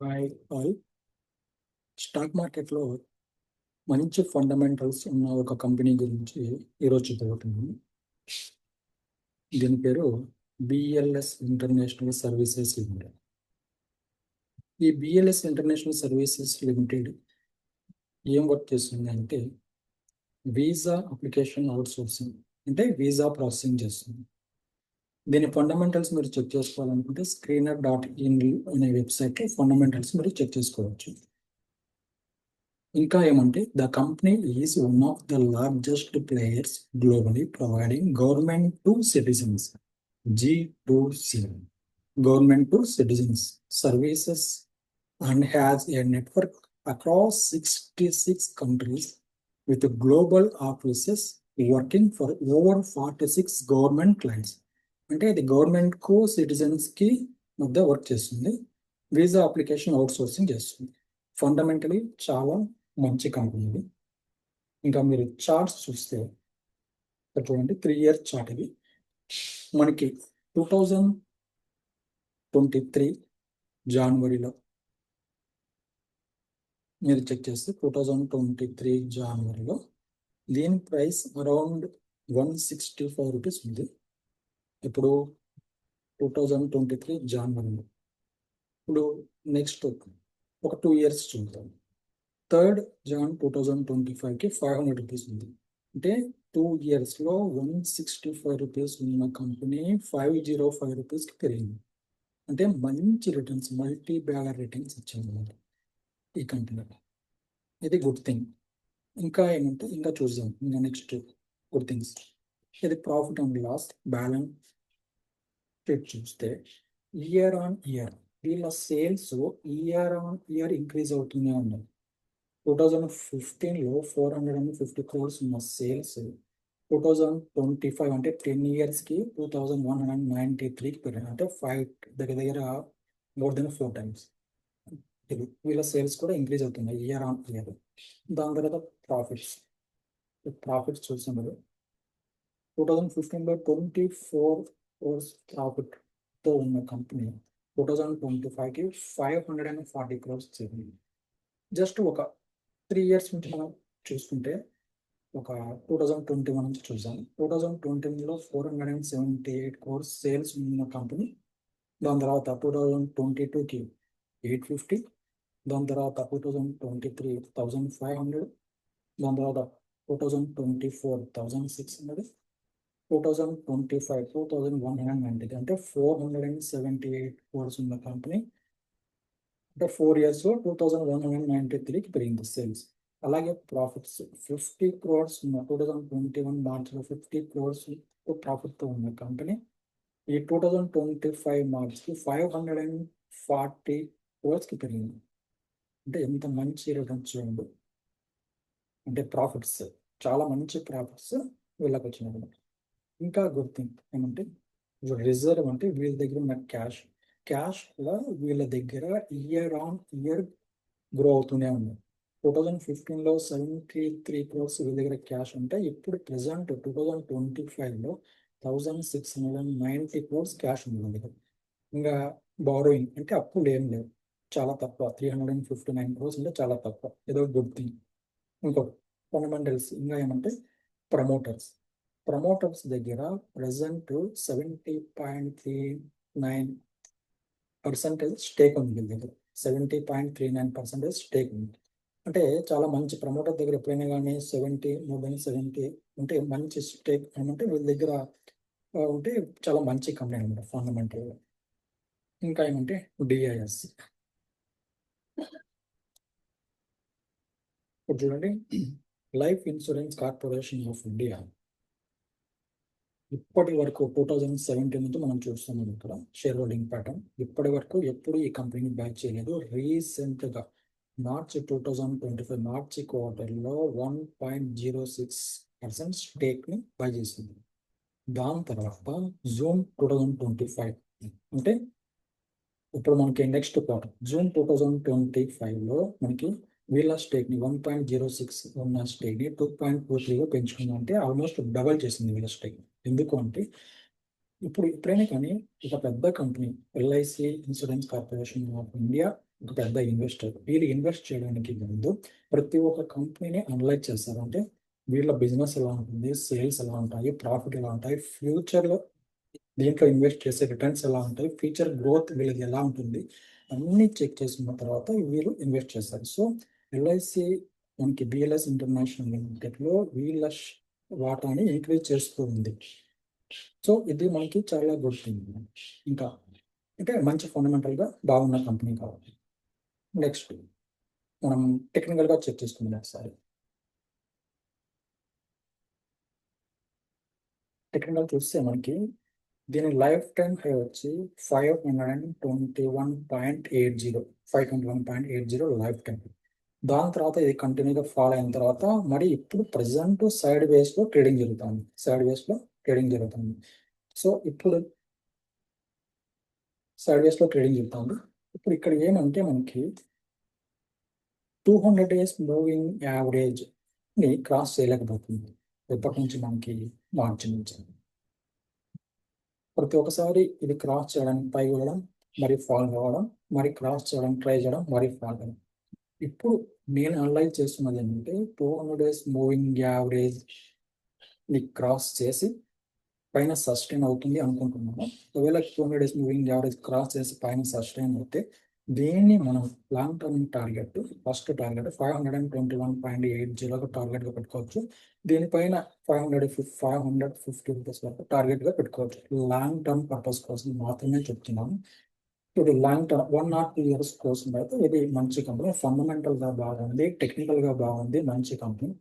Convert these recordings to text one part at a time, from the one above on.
Hi all. Stock మార్కెట్లో మంచి fundamentals ఉన్న ఒక కంపెనీ గురించి ఈరోజు చెప్పుకుంటున్నాను. దీని పేరు బిఎల్ఎస్ ఇంటర్నేషనల్ సర్వీసెస్ లిమిటెడ్. ఈ బిఎల్ఎస్ ఇంటర్నేషనల్ సర్వీసెస్ లిమిటెడ్ ఏం వర్క్ చేస్తుంది అంటే వీసా అప్లికేషన్ అవుట్సోర్సింగ్, అంటే వీసా ప్రాసెసింగ్ చేస్తుంది. దీని ఫండమెంటల్స్ మీరు చెక్ చేసుకోవాలనుకుంటే screener.in అనే వెబ్సైట్లో ఫండమెంటల్స్ మీరు చెక్ చేసుకోవచ్చు. ఇంకా ఏమంటే the company is one of the largest players globally providing government to citizens G2C government to citizens services and has a network across 66 countries with global offices working for over 46 government clients. అంటే ఇది government కు citizens కి మధ్య work చేస్తుంది. Visa application out sourcing చేస్తుంది. Fundamentally చాలా మంచి company ఇది. ఇంకా మీరు చార్ట్స్ చూస్తే ఇక్కడ చూడండి, 3 year చార్ట్ ఇది. మనకి 2023 జనవరిలో మీరు చెక్ చేస్తే 2023 జనవరిలో దీని ప్రైస్ అరౌండ్ 165 రూపీస్ ఉంది. ఇప్పుడు 2023 జనవరిలో. ఇప్పుడు నెక్స్ట్ ఒక 2 years చూద్దాం. 3rd Jan 2025కి 500 రూపీస్ ఉంది. అంటే 2 yearsలో 165 రూపీస్ ఉన్న కంపెనీ 505 రూపీస్కి పెరిగింది. అంటే మంచి రిటర్న్స్, మల్టీ బ్యాగర్ రిటర్న్స్ ఇచ్చింది అన్నమాట ఈ కంపెనీ. ఇది గుడ్ థింగ్. ఇంకా ఏమంటే ఇంకా చూద్దాం. ఇంకా నెక్స్ట్ గుడ్ థింగ్స్, ఇది profit and loss balance sheet చూస్తే ఇయర్ ఆన్ ఇయర్ వీళ్ళ sales year on year increase అవుతూనే ఉన్నాయి. 2015లో 450 crores ఉన్న సేల్స్ 2025 అంటే 10 yearsకి 2193కి పెరిగింది. అంటే 5 దగ్గర మోర్ దెన్ 4 times. ఇది వీళ్ళ సేల్స్ కూడా ఇంక్రీజ్ అవుతున్నాయి ఇయర్ ఆన్ ఇయర్. దాని తర్వాత ప్రాఫిట్స్ చూసాం కదా. 2015లో 24 crores ప్రాఫిట్తో ఉన్న కంపెనీ 2025కి 540 crores చేరింది. జస్ట్ ఒక 3 years నుంచి మనం చూసుకుంటే, ఒక 2021 నుంచి చూసాం. 2020లో 478 crores సేల్స్ ఉన్న కంపెనీ. దాని తర్వాత 2022కి 850, దాని తర్వాత 2023 1500, దాని తర్వాత 2024 1600, 2025 2190, అంటే 478 crores ఉన్న కంపెనీ. అంటే 4 yearsలో 2193కి పెరిగింది సేల్స్. అలాగే ప్రాఫిట్స్ 50 crores ఉన్న 2021 మార్చ్లో 50 crores ప్రాఫిట్తో ఉన్న కంపెనీ ఈ 2025 మార్చ్కి 540 crores పెరిగింది. అంటే ఎంత మంచి రిటర్న్స్ చూడండి. అంటే ప్రాఫిట్స్ చాలా మంచి ప్రాఫిట్స్ వీళ్ళకి వచ్చినాయి. ఇంకా గుడ్ థింగ్ ఏమంటే రిజర్వ్, అంటే వీళ్ళ దగ్గర ఉన్న క్యాష్ కూడా వీళ్ళ దగ్గర ఇయర్ ఆన్ ఇయర్ గ్రో అవుతూనే ఉంది. 2015లో 73 crores వీళ్ళ దగ్గర క్యాష్ ఉంటే ఇప్పుడు ప్రెసెంట్ 2025లో 1690 crores క్యాష్ ఉంది వీళ్ళ దగ్గర. ఇంకా బారోయింగ్ అంటే అప్పులు ఏం లేవు, చాలా తక్కువ. 359 crores అంటే చాలా తక్కువ. ఏదో గుడ్ థింగ్. ఇంకోటి ఫండమెంటల్స్ ఇంకా ఏమంటే ప్రమోటర్స్ దగ్గర ప్రెసెంట్ 70.39% స్టేక్ ఉంది వీళ్ళ దగ్గర. 70.39% స్టేక్ ఉంది. అంటే చాలా మంచి. ప్రమోటర్ దగ్గర ఎప్పుడైనా కానీ 70 ఉంటే మంచి స్టేక్ ఏమంటే వీళ్ళ దగ్గర ఉంటే చాలా మంచి కంపెనీ అనమాట ఫండమెంటల్. ఇంకా ఏమంటే డిఐఎస్ ఇప్పుడు చూడండి, life insurance corporation of India. ఇప్పటి వరకు 2017 నుంచి మనం చూస్తున్నాం ఇక్కడ షేర్ హోల్డింగ్ ప్యాటర్న్. ఇప్పటి వరకు ఎప్పుడు ఈ కంపెనీని బై చేయలేదు. రీసెంట్గా మార్చ్ 2025 మార్చి క్వార్టర్లో 1.06% స్టేక్ని బై చేసింది. దాని తర్వాత జూన్ 2025 అంటే ఇప్పుడు మనకి నెక్స్ట్ క్వార్టర్ జూన్ 2025లో మనకి వీళ్ళ స్టేక్ని 1.06 ఉన్న స్టేక్ని 2.23గా పెంచుకుంది. అంటే ఆల్మోస్ట్ డబల్ చేసింది వీళ్ళ స్టేక్. ఎందుకు అంటే ఇప్పుడు ఎప్పుడైనా కానీ ఒక పెద్ద company LIC insurance corporation of India ఒక పెద్ద ఇన్వెస్టర్. వీళ్ళు ఇన్వెస్ట్ చేయడానికి ముందు ప్రతి ఒక్క కంపెనీని అనలైజ్ చేస్తారు. అంటే వీళ్ళ బిజినెస్ ఎలా ఉంటుంది, సేల్స్ ఎలా ఉంటాయి, ప్రాఫిట్ ఎలా ఉంటాయి, ఫ్యూచర్లో దీంట్లో ఇన్వెస్ట్ చేసే రిటర్న్స్ ఎలా ఉంటాయి, ఫ్యూచర్ గ్రోత్ వీళ్ళది ఎలా ఉంటుంది, అన్నీ చెక్ చేసుకున్న తర్వాత వీళ్ళు ఇన్వెస్ట్ చేస్తారు. సో ఎల్ఐసి మనకి బిఎల్ఎస్ ఇంటర్నేషనల్ లిమిటెడ్లో వీళ్ళ వాటాని ఇంక్రీజ్ చేస్తూ ఉంది. సో ఇది మనకి చాలా గుడ్ థింగ్. ఇంకా అంటే మంచి ఫండమెంటల్గా బాగున్న కంపెనీ కావాలి. నెక్స్ట్ మనం టెక్నికల్గా చెక్ చేసుకుందాం ఒకసారి. టెక్నికల్ చూస్తే మనకి దీని లైఫ్ టైం హై వచ్చి 521.80 521.80 లైఫ్ టైం. దాని తర్వాత ఇది కంటిన్యూగా ఫాల్ అయిన తర్వాత మరి ఇప్పుడు ప్రజెంట్ సైడ్ వేస్లో ట్రేడింగ్ జరుగుతుంది. సో ఇప్పుడు సైడ్ వేస్లో ట్రేడింగ్ జరుగుతుంది. ఇప్పుడు ఇక్కడ ఏమంటే మనకి 200 days మూవింగ్ యావరేజ్ని క్రాస్ చేయలేకపోతుంది. ఎప్పటి నుంచి మనకి మార్చి నుంచి ప్రతి ఒక్కసారి ఇది క్రాస్ చేయడానికి పై వెళ్ళడం, మరి ఫాల్ కావడం, మరి క్రాస్ చేయడానికి ట్రై చేయడం, మరి ఫాల్ అవ్వడం. ఇప్పుడు నేను అనలైజ్ చేస్తున్నది ఏంటంటే 200 days మూవింగ్ యావరేజ్ని క్రాస్ చేసి పైన సస్టైన్ అవుతుంది అనుకుంటున్నాను. ఒకవేళ 200 days మూవింగ్ యావరేజ్ క్రాస్ చేసి పైన సస్టైన్ అయితే దీన్ని మనం long term target, first target 521.80 టార్గెట్గా పెట్టుకోవచ్చు. దీనిపైన 550 రూపీస్ వరకు టార్గెట్గా పెట్టుకోవచ్చు. లాంగ్ టర్మ్ పర్పస్ కోసం మాత్రమే చెప్తున్నాను. ఇది లాంగ్ టర్మ్ 1 or 2 years కోసం అయితే ఇది మంచి కంపెనీ, ఫండమెంటల్గా బాగుంది, టెక్నికల్గా బాగుంది, మంచి company.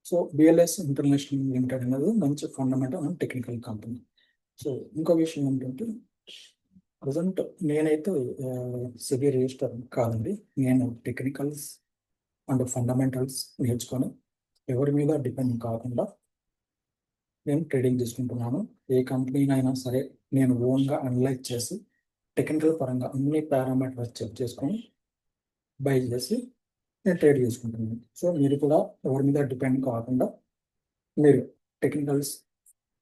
So BLS international limited అనేది మంచి fundamental and technical company. So ఇంకో విషయం ఏంటంటే ప్రజెంట్ నేనైతే సెబీ రిజిస్టర్ కాదండి. నేను టెక్నికల్స్ అండ్ ఫండమెంటల్స్ నేర్చుకొని ఎవరి మీద డిపెండ్ కాకుండా నేను ట్రేడింగ్ చేసుకుంటున్నాను. ఏ కంపెనీనైనా సరే నేను ఓన్గా అనలైజ్ చేసి టెక్నికల్ పరంగా అన్ని పారామీటర్స్ చెక్ చేసుకొని బై చేసి నేను ట్రేడ్ చేసుకుంటున్నాను. సో మీరు కూడా ఎవరి మీద డిపెండ్ కాకుండా మీరు టెక్నికల్స్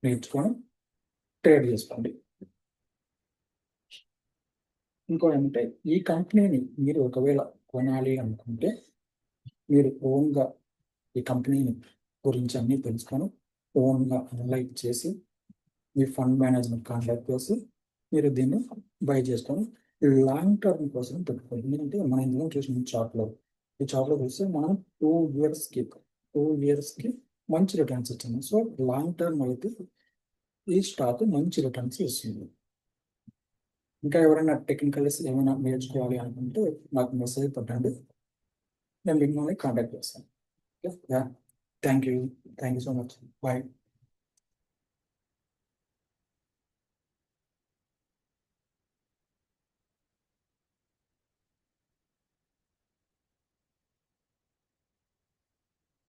నేర్చుకొని ట్రేడ్ చేసుకోండి. ఇంకో ఏంటంటే ఈ కంపెనీని మీరు ఒకవేళ కొనాలి అనుకుంటే మీరు ఓన్గా ఈ కంపెనీని గురించి అన్నీ తెలుసుకొని ఓన్గా అనలైజ్ చేసి మీ ఫండ్ మేనేజ్మెంట్ కాంటాక్ట్ చేసి మీరు దీన్ని బై చేసుకొని లాంగ్ టర్మ్ కోసం పెట్టుకోండి. ఎందుకంటే మనం ఇందులో చూసిన చార్ట్లో ఈ చార్ట్లో చూస్తే మనం 2 yearsకి మంచి రిటర్న్స్ ఇచ్చింది. సో లాంగ్ టర్మ్ అయితే ఈ స్టాక్ మంచి రిటర్న్స్ ఇస్తుంది. ఇంకా ఎవరైనా టెక్నికల్స్ ఏమైనా నేర్చుకోవాలి అనుకుంటే నాకు మెసేజ్ పెట్టండి, నేను మిమ్మల్ని కాంటాక్ట్ చేస్తాను. Thank you so much. Bye.